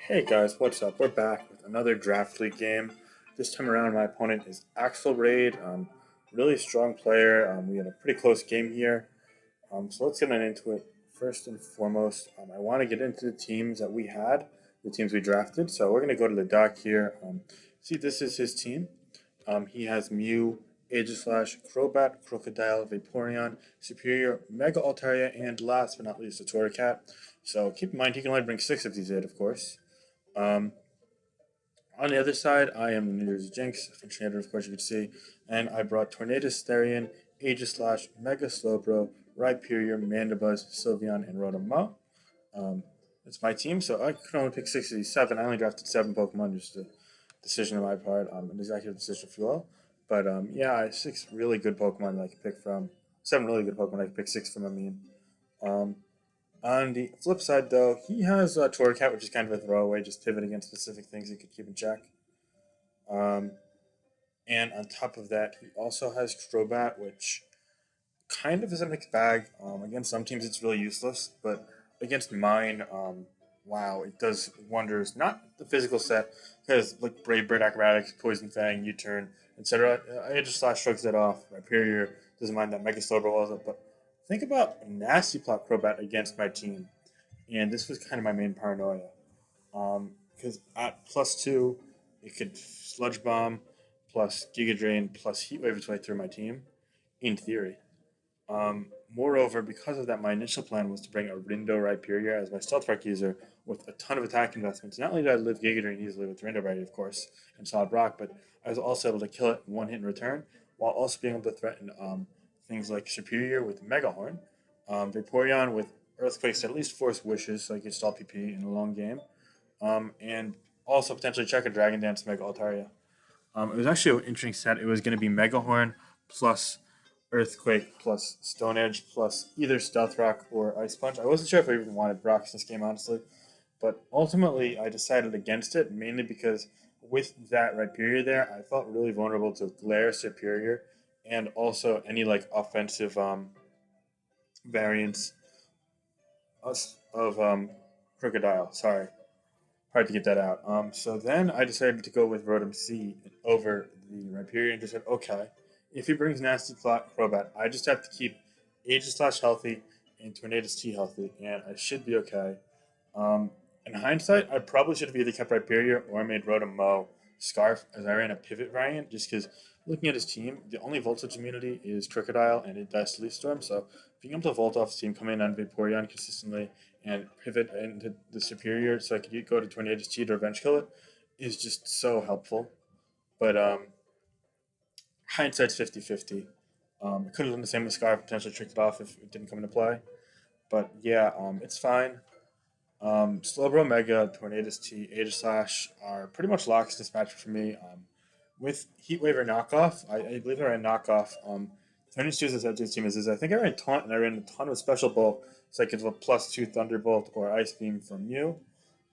Hey guys, what's up? We're back with another Draft League game. This time around, my opponent is Axelraid. Really strong player. We had a pretty close game here. So let's get into it. First and foremost, I want to get into the teams that we had, the teams we drafted. So we're going to go to the dock here. See, this is his team. He has Mew, Aegislash, Crobat, Crocodile, Vaporeon, Superior, Mega Altaria, and last but not least, a Torracat. So keep in mind, he can only bring 6 of these in, of course. Um, on the other side, I am the New Jersey Jinx, Finchinator, of course you could see, and I brought Tornadus-Therian, Aegislash, Mega Slowbro, Rhyperior, Mandibuzz, Sylveon, and Rotom-Mow. Um, it's my team, so I could only pick 6 of these 7. I only drafted 7 Pokemon, just a decision on my part, an executive decision if you will. But yeah, I have 6 really good Pokemon that I can pick from. 7 really good Pokemon I can pick 6 from, I mean. Um, on the flip side, though, he has Torracat, which is kind of a throwaway, just pivot against specific things he could keep in check. Um, and on top of that, he also has Crobat, which kind of is a mixed bag. Against some teams, it's really useless, but against mine, wow, it does wonders. Not the physical set, because like Brave Bird Acrobatics, Poison Fang, U-Turn, etc. I just slash strokes that off. Rhyperior doesn't mind that Mega Slowbro was it, but think about a nasty plot Crobat against my team, and this was kind of my main paranoia. Because at +2, it could Sludge Bomb plus Giga Drain plus Heat Wave its way through my team, in theory. Moreover, because of that, my initial plan was to bring a Rindo Rhyperior as my Stealth Rock user with a ton of attack investments. Not only did I live Giga Drain easily with Rindo Ready, of course, and Solid Rock, but I was also able to kill it in one hit in return, while also being able to threaten things like Superior with Mega Horn, Vaporeon with Earthquakes to at least force Wishes so I could stall PP in a long game, and also potentially check a Dragon Dance Mega Altaria. It was actually an interesting set. It was going to be Mega Horn plus Earthquake plus Stone Edge plus either Stealth Rock or Ice Punch. I wasn't sure if I even wanted rocks in this game, honestly. But ultimately, I decided against it, mainly because with that Rhyperior there, I felt really vulnerable to Glare Superior and also any like offensive variants of Crocodile. Sorry, hard to get that out. So then I decided to go with Rotom C over the Rhyperior and just said, okay, if he brings Nasty Plot Crobat, I just have to keep Aegislash healthy and Tornadus T healthy, and I should be okay. Um, in hindsight, I probably should have either kept Rhyperior or made Rotom-Mow Scarf as I ran a pivot variant, just because looking at his team, the only voltage immunity is Crocodile and it dies Leaf Storm, so being able to volt off his team, come in on Vaporeon consistently, and pivot into the Superior so I could go to Tornadus T to revenge kill it is just so helpful. But hindsight's 50-50. I could have done the same with Scarf, potentially tricked it off if it didn't come into play. But yeah, it's fine. Slowbro Mega, Tornadus T, Aegislash are pretty much locks this match for me. With Heatwave or Knockoff, I believe I ran Knockoff. Tornadus 2 as his team is I think I ran Taunt and I ran a ton of Special Bulk so I could do a +2 Thunderbolt or Ice Beam from you.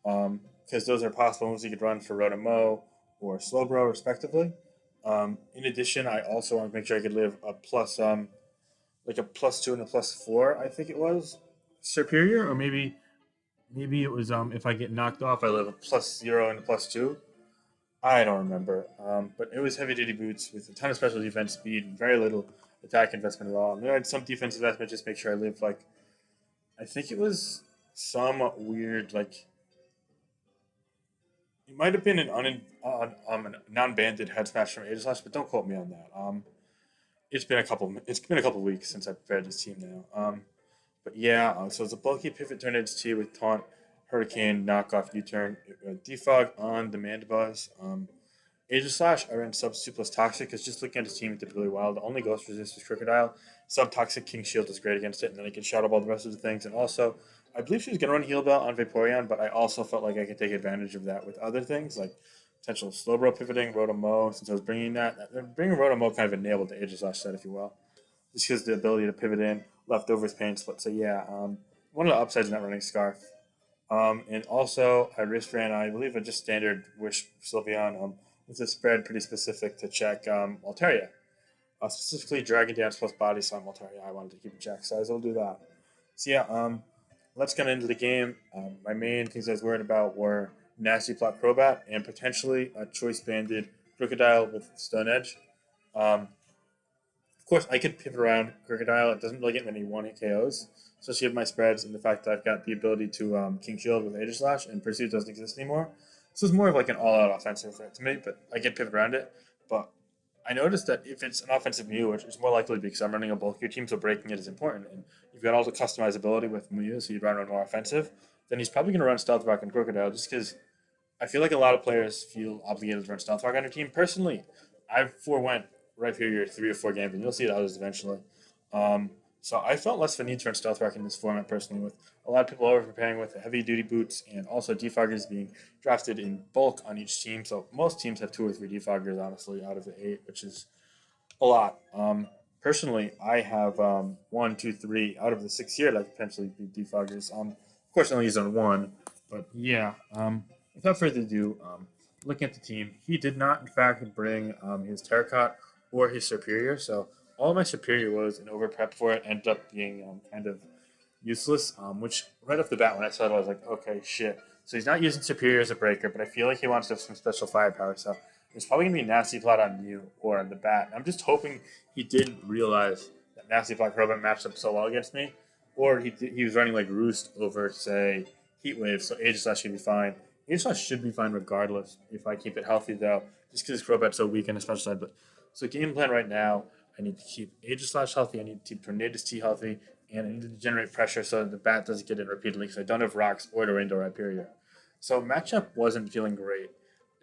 Because those are possible moves you could run for Rotom-Mow or Slowbro, respectively. In addition, I also want to make sure I could live a like a +2 and a +4, I think it was, Superior, or maybe it was if I get knocked off, I live a +0 and a +2. I don't remember. But it was heavy duty boots with a ton of special defense speed and very little attack investment at all. And I had some defense investment just make sure I live like I think it was some weird like it might have been an non-banded head smash from Aegislash, but don't quote me on that. It's been a couple weeks since I've read this team now. But yeah, so it's a bulky pivot turn into T with taunt, hurricane, knockoff, U-turn, defog on demand buzz. Aegislash, I ran substitute plus toxic because just looking at his team, it did really well. The only ghost resist was Crocodile. Sub toxic King Shield was great against it, and then he could shadow ball the rest of the things. And also, I believe she was gonna run Heal Bell on Vaporeon, but I also felt like I could take advantage of that with other things like potential Slowbro pivoting, Rotom-Mow. Since I was bringing that, bringing Rotom-Mow kind of enabled the Aegislash set, if you will, just because the ability to pivot in, leftovers, pain split. So yeah, one of the upsides of not running Scarf. And also, I wrist ran, I believe, a just standard Wish Sylveon with a spread pretty specific to check Altaria. Specifically, Dragon Dance plus Body Slam Altaria. I wanted to keep in check, so I was able to do that. So yeah, let's get into the game. My main things I was worried about were Nasty Plot Crobat and potentially a Choice Banded Crocodile with Stone Edge. Of course, I could pivot around Crocodile. It doesn't really get many one-hit KOs, especially with my spreads and the fact that I've got the ability to King Shield with Aegislash, and Pursuit doesn't exist anymore. So it's more of like an all-out offensive threat to me, but I get pivot around it. But I noticed that if it's an offensive Mew, which is more likely because I'm running a bulkier team, so breaking it is important, and you've got all the customizability with Mew, so you'd run more offensive, then he's probably going to run Stealth Rock and Crocodile just because I feel like a lot of players feel obligated to run Stealth Rock on their team. Personally, I forewent right here your 3 or 4 games, and you'll see others eventually. So I felt less of a need to run Stealth Rock in this format personally, with a lot of people over preparing with heavy duty boots and also defoggers being drafted in bulk on each team. So most teams have 2 or 3 defoggers, honestly, out of the 8, which is a lot. Personally, I have 1, 2, 3 out of the 6 here that potentially be defoggers. Of course, I only use on 1, but yeah. Without further ado, looking at the team, he did not, in fact, bring his Terracotta or his Superior. So all my Superior was and over prep for it ended up being kind of useless. Which right off the bat, when I saw it, I was like, okay, shit. So he's not using Superior as a breaker, but I feel like he wants to have some special firepower. So there's probably gonna be Nasty Plot on Mew or on the bat. And I'm just hoping he didn't realize that Nasty Plot Crobat matched up so well against me, or he was running like Roost over say Heat Wave, so Aegislash should be fine. Aegislash should be fine regardless if I keep it healthy though, just because Crobat's so weak on the special side. But so game plan right now, I need to keep Aegislash healthy, I need to keep Tornadus-T healthy, and I need to generate pressure so that the bat doesn't get in repeatedly because I don't have rocks or the Rainbow Hyperior. So matchup wasn't feeling great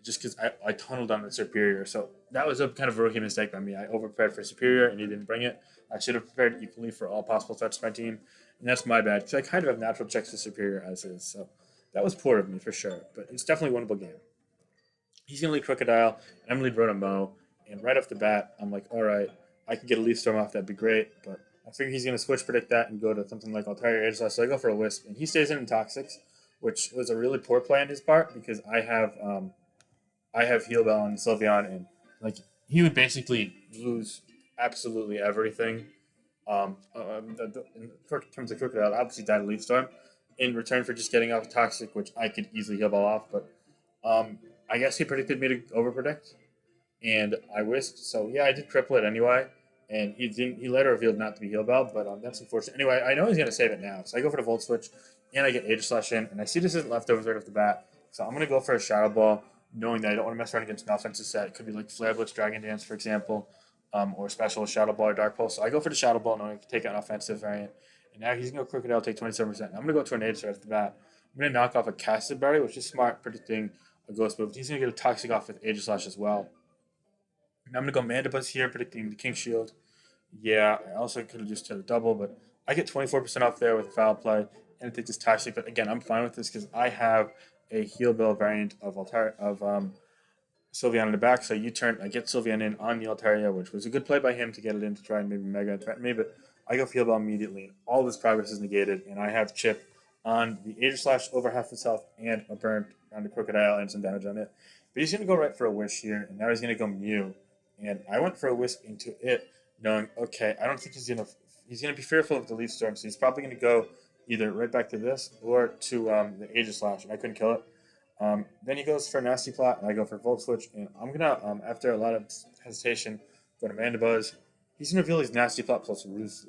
just because I tunneled on the Superior. So that was a kind of a rookie mistake by me. I overprepared for Superior and he didn't bring it. I should have prepared equally for all possible threats to my team. And that's my bad because I kind of have natural checks to Superior as is. So that was poor of me for sure. But it's definitely a winnable game. He's going to lead Crocodile and I'm going to lead Rotom-Mow. And right off the bat, I'm like, all right, I can get a Leaf Storm off. That'd be great. But I figure he's going to switch predict that and go to something like Altaria Aegislash. So I go for a Wisp. And he stays in Toxics, which was a really poor play on his part because I have Heal Bell and Sylveon, and like he would basically lose absolutely everything. In terms of Crocodile, obviously died a Leaf Storm in return for just getting off Toxic, which I could easily Heal Bell off. But I guess he predicted me to overpredict, and I whisked. So yeah, I did cripple it anyway, and he didn't. He later revealed not to be Heal Bell, but that's unfortunate. Anyway, I know he's gonna save it now, so I go for the Volt Switch, and I get Aegislash in, and I see this isn't leftovers right off the bat, so I'm gonna go for a Shadow Ball, knowing that I don't want to mess around against an offensive set. It could be like Flare Blitz, Dragon Dance, for example, or Special Shadow Ball or Dark Pulse. So I go for the Shadow Ball, knowing I can take an offensive variant. And now he's going to go Crocodile, take 27%. I'm going to go Tornadus right off the bat. I'm going to knock off a Casted Berry, which is smart, predicting a Ghost move. He's going to get a Toxic off with Aegislash as well. And I'm going to go Mandibuzz here, predicting the King Shield. Yeah, I also could have just hit a double, but I get 24% off there with Foul Play, and I take this Toxic. But again, I'm fine with this because I have a Heal Bell variant of Sylveon in the back. So U-turn, I get Sylveon in on the Altaria, which was a good play by him to get it in to try and maybe Mega threaten me. But I go for Heal Bell immediately, and all this progress is negated, and I have Chip on the Aegislash over half his health and a burnt on the Crocodile and some damage on it. But he's going to go right for a Wish here, and now he's going to go Mew. And I went for a Wisp into it, knowing, okay, I don't think he's going to be fearful of the Leaf Storm, so he's probably going to go either right back to this or to the Aegislash, and I couldn't kill it. Then he goes for Nasty Plot, and I go for Volt Switch, and I'm going to, after a lot of hesitation, go to Mandibuzz. He's going to reveal his Nasty Plot plus Roost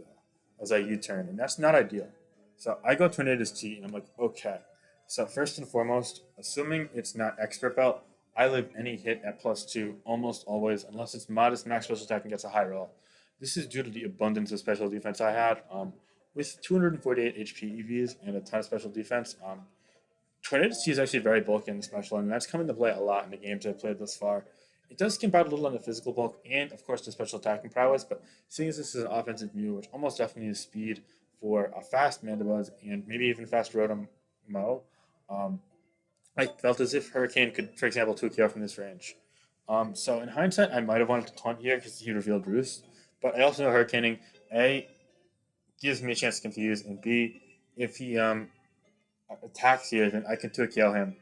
as I U-turn, and that's not ideal. So I go Tornadus-T, and I'm like, okay. So first and foremost, assuming it's not Expert Belt, I live any hit at +2 almost always, unless it's modest max special attack and gets a high roll. This is due to the abundance of special defense I had. With 248 HP EVs and a ton of special defense, Tornadus-T is actually very bulky in the special, and that's come into play a lot in the games I've played thus far. It does skimp out a little on the physical bulk and, of course, the special attacking prowess, but seeing as this is an offensive Mew, which almost definitely is speed for a fast Mandibuzz and maybe even fast Rotom-Mow, I felt as if Hurricane could, for example, 2KO from this range. So in hindsight, I might have wanted to taunt here because he revealed Roost, but I also know Hurricaning, A, gives me a chance to confuse, and B, if he attacks here, then I can 2KO him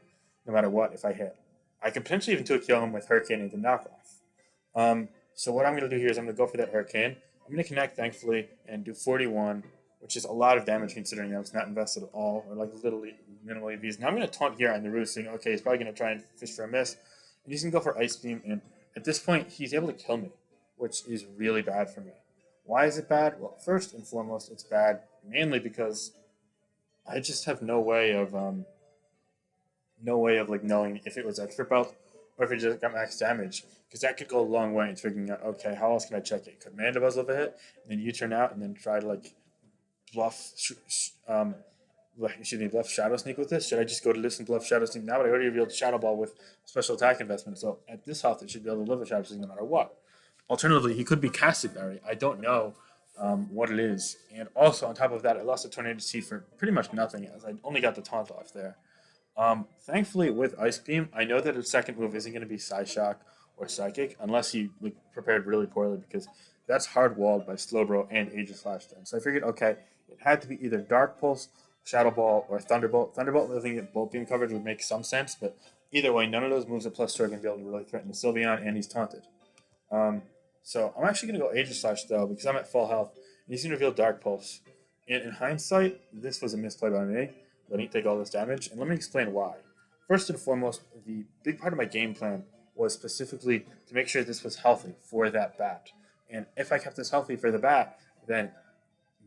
no matter what if I hit. I can potentially even 2KO him with Hurricane and the knockoff. So what I'm going to do here is I'm going to go for that Hurricane. I'm going to connect, thankfully, and do 41. which is a lot of damage considering I was not invested at all, or like literally minimally EVs. Now I'm going to taunt here on the roost, saying, okay, he's probably going to try and fish for a miss, and he's going to go for Ice Beam, and at this point, he's able to kill me, which is really bad for me. Why is it bad? Well, first and foremost, it's bad mainly because I just have no way of like knowing if it was extra belt or if it just got max damage, because that could go a long way in figuring out, okay, how else can I check it? Could Mandibuzz live a hit, and then you turn out and then try to like bluff bluff Shadow Sneak with this? Should I just go to this and bluff Shadow Sneak now? But I already revealed Shadow Ball with special attack investment, so at this health, it should be able to live a Shadow Sneak no matter what. Alternatively, he could be Casted Berry. I don't know what it is. And also, on top of that, I lost a Tornadus-Therian for pretty much nothing, as I only got the taunt off there. Thankfully, with Ice Beam, I know that his second move isn't going to be Psyshock or Psychic, unless he like, prepared really poorly, because that's hard walled by Slowbro and Aegis Flash. Then. So I figured, okay, it had to be either Dark Pulse, Shadow Ball, or Thunderbolt. Thunderbolt living at Bolt Beam coverage would make some sense, but either way, none of those moves at plus 2 are going to be able to really threaten the Sylveon, and he's taunted. Um, so I'm actually going to go Aegis Slash, though, because I'm at full health, and he's going to reveal Dark Pulse. And in hindsight, this was a misplay by me, letting it take all this damage, and let me explain why. First and foremost, the big part of my game plan was specifically to make sure this was healthy for that bat. And if I kept this healthy for the bat, then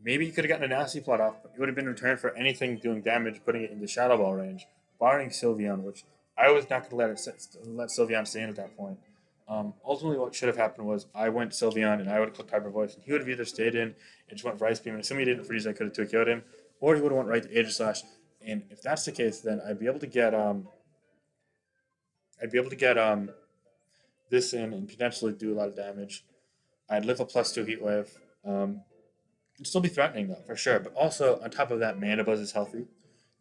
maybe you could have gotten a nasty plot off, but it would have been in return for anything doing damage, putting it into Shadow Ball range, barring Sylveon, which I was not going to let Sylveon stay in at that point. Ultimately, what should have happened was I went Sylveon and I would have clicked Hyper Voice, and he would have either stayed in and just went for Ice Beam, and assuming he didn't freeze, I could have 2-KO'd him, or he would have went right to Aegis Slash. And if that's the case, then I'd be able to get this in and potentially do a lot of damage. I'd live a +2 Heat Wave. It'd still be threatening though, for sure. But also on top of that, Mandibuzz is healthy,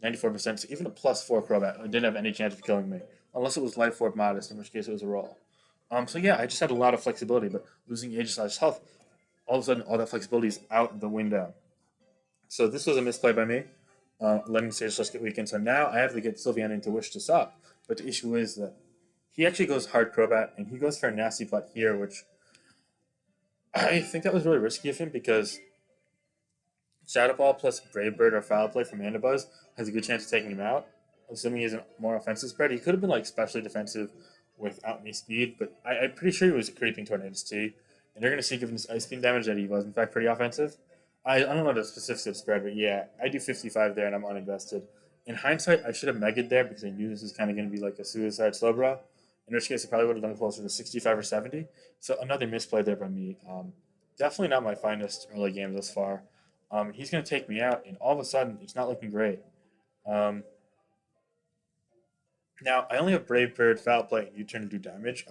94%. So even a +4 Crobat didn't have any chance of killing me, unless it was Life Orb Modest, in which case it was a roll. So yeah, I just had a lot of flexibility, but losing Aegis Slash health, all of a sudden all that flexibility is out the window. So this was a misplay by me, letting Sage Slash get weakened. So now I have to get Sylveon in to wish this up. But the issue is that he actually goes hard Crobat, and he goes for a nasty putt here, which I think that was really risky of him, because Shadow Ball plus Brave Bird or Foul Play from Mandibuzz has a good chance of taking him out. Assuming he's a more offensive spread, he could have been like specially defensive without any speed, but I'm pretty sure he was a creeping Tornadus-T, and they're going to see, given this Ice Beam damage, that he was in fact pretty offensive. I don't know the specifics of the spread, but yeah, I do 55 there and I'm uninvested. In hindsight, I should have Mega'd there because I knew this was kind of going to be like a suicide Slowbro, in which case I probably would have done closer to 65 or 70. So another misplay there by me. Definitely not my finest early game thus far. He's going to take me out, and all of a sudden, it's not looking great. Um, Now, I only have Brave Bird, Foul Play, and U-Turn to do damage.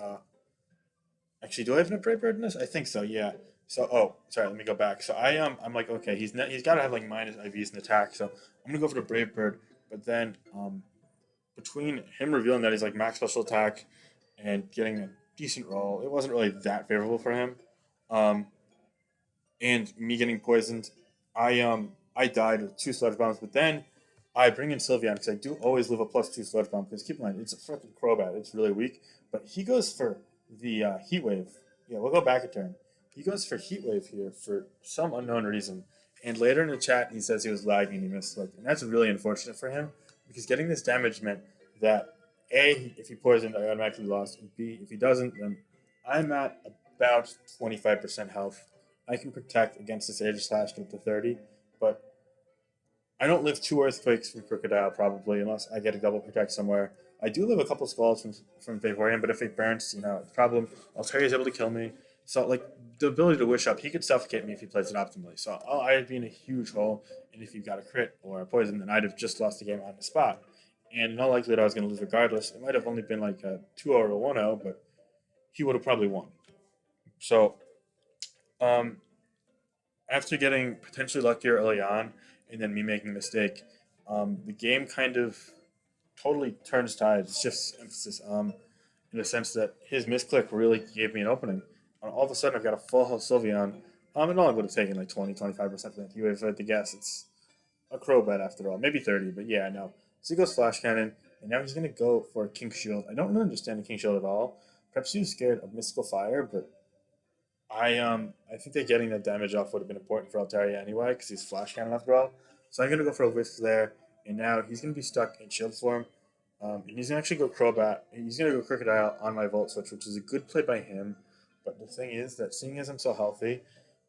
Actually, do I have enough Brave Bird in this? I think so, yeah. So, oh, sorry, let me go back. So I'm like, okay, he's got to have like minus IVs in attack, so I'm going to go for the Brave Bird. But then, between him revealing that he's like max special attack and getting a decent roll, it wasn't really that favorable for him. Um, and me getting poisoned, I died with 2 Sludge Bombs, but then I bring in Sylveon because I do always live a +2 Sludge Bomb, because keep in mind, it's a freaking Crobat, it's really weak, but he goes for the Heat Wave. Yeah, we'll go back a turn. He goes for Heat Wave here for some unknown reason, and later in the chat he says he was lagging and he missed Sludge, and that's really unfortunate for him, because getting this damage meant that A, if he poisoned, I automatically lost, and B, if he doesn't, then I'm at about 25% health. I can protect against this Aegis Slash to up to 30, but I don't live 2 Earthquakes from Crocodile probably, unless I get a double protect somewhere. I do live a couple Skulls from Vaporeon, but if it burns, it's a problem. Altaria is able to kill me. So, like, the ability to Wish Up, he could suffocate me if he plays it optimally. So, I'd be in a huge hole, and if you got a crit or a poison, then I'd have just lost the game on the spot. And in all likelihood, I was going to lose regardless. It might have only been like a 2-0 or a 1-0, but he would have probably won. So, um, after getting potentially luckier early on, and then me making a mistake, the game kind of totally turns tides, shifts emphasis, in the sense that his misclick really gave me an opening. All of a sudden, I've got a full health Sylveon. It only would have taken like 20-25% for that. You would have had to guess. It's a Crobat after all. Maybe 30, but yeah, no. So he goes Flash Cannon, and now he's going to go for a King Shield. I don't really understand the King Shield at all. Perhaps he was scared of Mystical Fire, but I think that getting that damage off would have been important for Altaria anyway, because he's flash cannon after all. So I'm gonna go for a whisk there, and now he's gonna be stuck in shield form. And he's gonna actually go Crobat. He's gonna go Crocodile on my Volt Switch, which is a good play by him. But the thing is that seeing as I'm so healthy,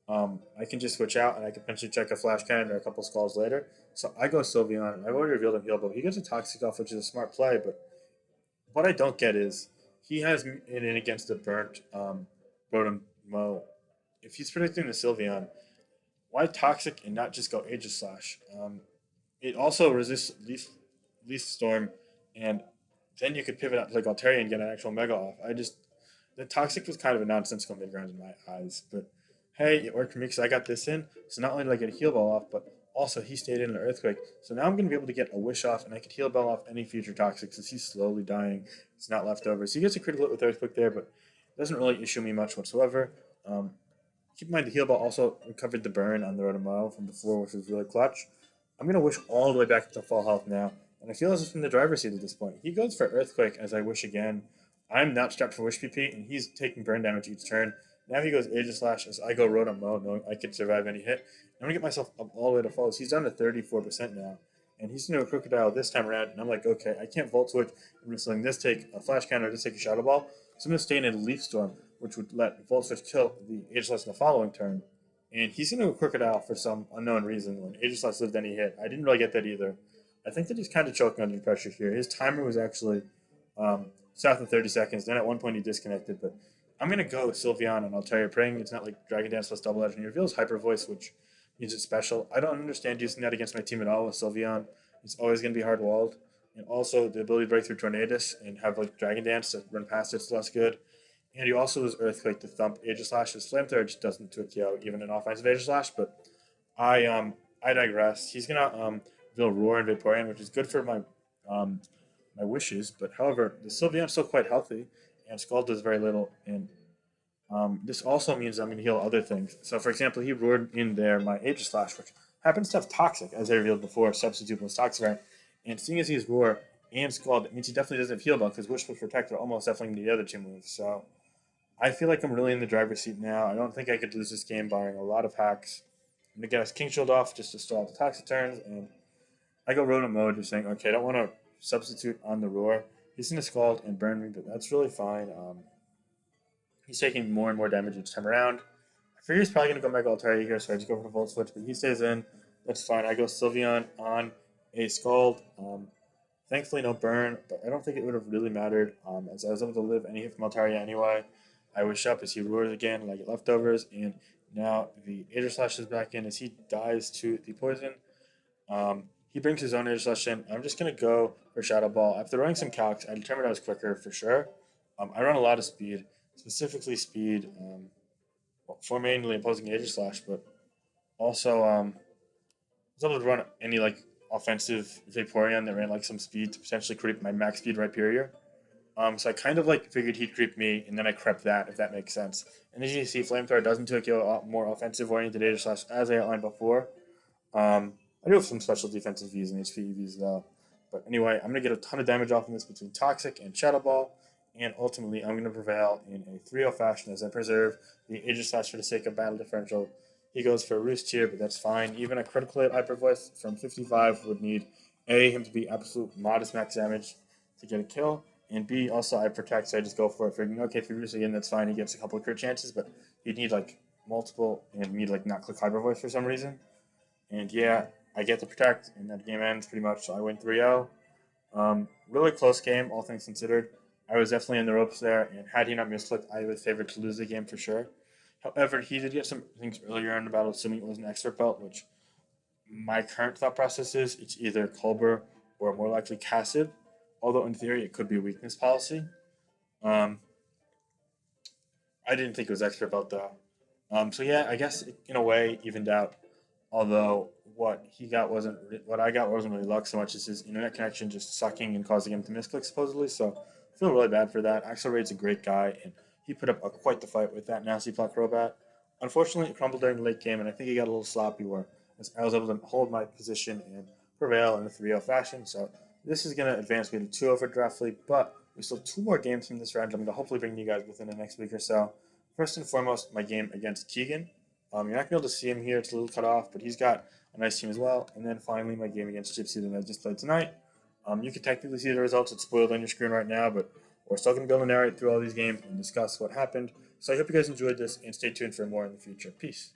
I can just switch out and I can potentially check a Flash Cannon or a couple Skulls later. So I go Sylveon. I've already revealed him Heal, but he gets a Toxic off, which is a smart play. But what I don't get is he has it in against the burnt Rotom-Mow. If he's predicting the Sylveon, why Toxic and not just go Aegis Slash? It also resists Leaf Storm, and then you could pivot out to like Altaria and get an actual Mega off. The Toxic was kind of a nonsensical mid ground in my eyes, but hey, it worked for me because I got this in. So not only did I get a heal ball off, but also he stayed in an Earthquake. So now I'm going to be able to get a Wish off, and I could heal ball off any future Toxic since he's slowly dying. It's not left over. So he gets a critical hit with Earthquake there, but it doesn't really issue me much whatsoever. Um, Keep in mind the heal ball also recovered the burn on the Rotom-Mow from before, which was really clutch. I'm going to wish all the way back to full health now, and I feel as if I'm in the driver's seat at this point. He goes for Earthquake as I wish again. I'm not strapped for Wish PP, and he's taking burn damage each turn. Now he goes Aegis Slash as I go Rotom-Mow, knowing I could survive any hit. I'm going to get myself up all the way to falls. He's down to 34% now, and he's going to Crocodile this time around, and I'm like, okay, I can't Volt Switch. I'm just letting this take a Flash Cannon or this take a Shadow Ball. So I'm going to stay in a Leaf Storm, which would let Volt Switch kill the Aegis Slash in the following turn. And he's going to go Crocodile for some unknown reason when Aegis Slash lived any hit. I didn't really get that either. I think that he's kind of choking under pressure here. His timer was actually south of 30 seconds. Then at one point he disconnected. But I'm going to go Sylveon and Altaria praying. It's not like Dragon Dance plus Double Edge. And he reveals Hyper Voice, which means it's special. I don't understand using that against my team at all with Sylveon. It's always going to be hard walled. And also the ability to break through Tornadus and have like Dragon Dance to run past it's less good. And you also lose Earthquake to thump Aegis Slash. His Flamethrower just doesn't 2-KO even an offensive Aegis Slash, but I digress. He's gonna build Roar and Vaporeon, which is good for my wishes, but however, the Sylveon's still quite healthy, and Skull does very little, and this also means I'm gonna heal other things. So for example, he roared in there my Aegis Slash, which happens to have Toxic, as I revealed before, substitute plus Toxic, and seeing as he's Roar and Skull, that means he definitely doesn't have Heal Bell, because Wish plus Protect are almost definitely the other two moves, so I feel like I'm really in the driver's seat now. I don't think I could lose this game barring a lot of hacks. I'm going to get his King Shield off just to stall the Toxic turns, and I go Rotom-Mow just saying, okay, I don't want to substitute on the Roar. He's going to Scald and burn me, but that's really fine. He's taking more and more damage each time around. I figure he's probably going to go Mega Altaria here, so I just go for the Volt Switch, but he stays in. That's fine. I go Sylveon on a Scald. Thankfully, no burn, but I don't think it would have really mattered, as I was able to live any hit from Altaria anyway. I wish up as he roars again, and I get leftovers, and now the Aegis Slash is back in as he dies to the poison. He brings his own Aegis Slash in. I'm just going to go for Shadow Ball. After running some calcs, I determined I was quicker for sure. I run a lot of speed, specifically speed for mainly opposing Aegis Slash, but also I was able to run any like offensive Vaporeon that ran like some speed to potentially create my max speed Rhyperior. So I kind of like figured he'd creep me, and then I crept that, if that makes sense. And as you see, Flamethrower doesn't take a lot more offensive-oriented Aegis Slash, as I outlined before. I do have some special defensive Vs and HP Vs, though. But anyway, I'm going to get a ton of damage off in this between Toxic and Shadow Ball, and ultimately I'm going to prevail in a 3-0 fashion as I preserve the Aegis Slash for the sake of battle differential. He goes for a Roost here, but that's fine. Even a critical hit Hyper Voice from 55 would need A, him to be absolute modest max damage to get a kill, and B, also I protect, so I just go for it, figuring, okay, if he Roost again, that's fine. He gets a couple of crit chances, but he'd need like multiple, and me to like not click Hyper Voice for some reason. And yeah, I get to protect, and that game ends pretty much, so I win 3-0. Really close game, all things considered. I was definitely in the ropes there, and had he not misclicked, I was favored to lose the game for sure. However, he did get some things earlier in the battle, assuming it was an expert belt, which my current thought process is it's either Culber or more likely Cassiv, although in theory it could be a weakness policy. Um, I didn't think it was expert belt though. So yeah, I guess it, in a way evened out. Although what I got wasn't really luck so much as his internet connection just sucking and causing him to misclick supposedly. So I feel really bad for that. Axelraid's a great guy, and he put up quite the fight with that nasty Pluck Crobat. Unfortunately, it crumbled during the late game, and I think he got a little sloppy where I was able to hold my position and prevail in a 3-0 fashion. So this is going to advance me to 2-0 for Draft League, but we still have 2 more games from this round. I'm going to hopefully bring you guys within the next week or so. First and foremost, my game against Keegan. You're not going to be able to see him here, it's a little cut off, but he's got a nice team as well. And then finally, my game against Gypsy that I just played tonight. You can technically see the results, it's spoiled on your screen right now, but we're still going to be able to narrate through all these games and discuss what happened. So I hope you guys enjoyed this and stay tuned for more in the future. Peace.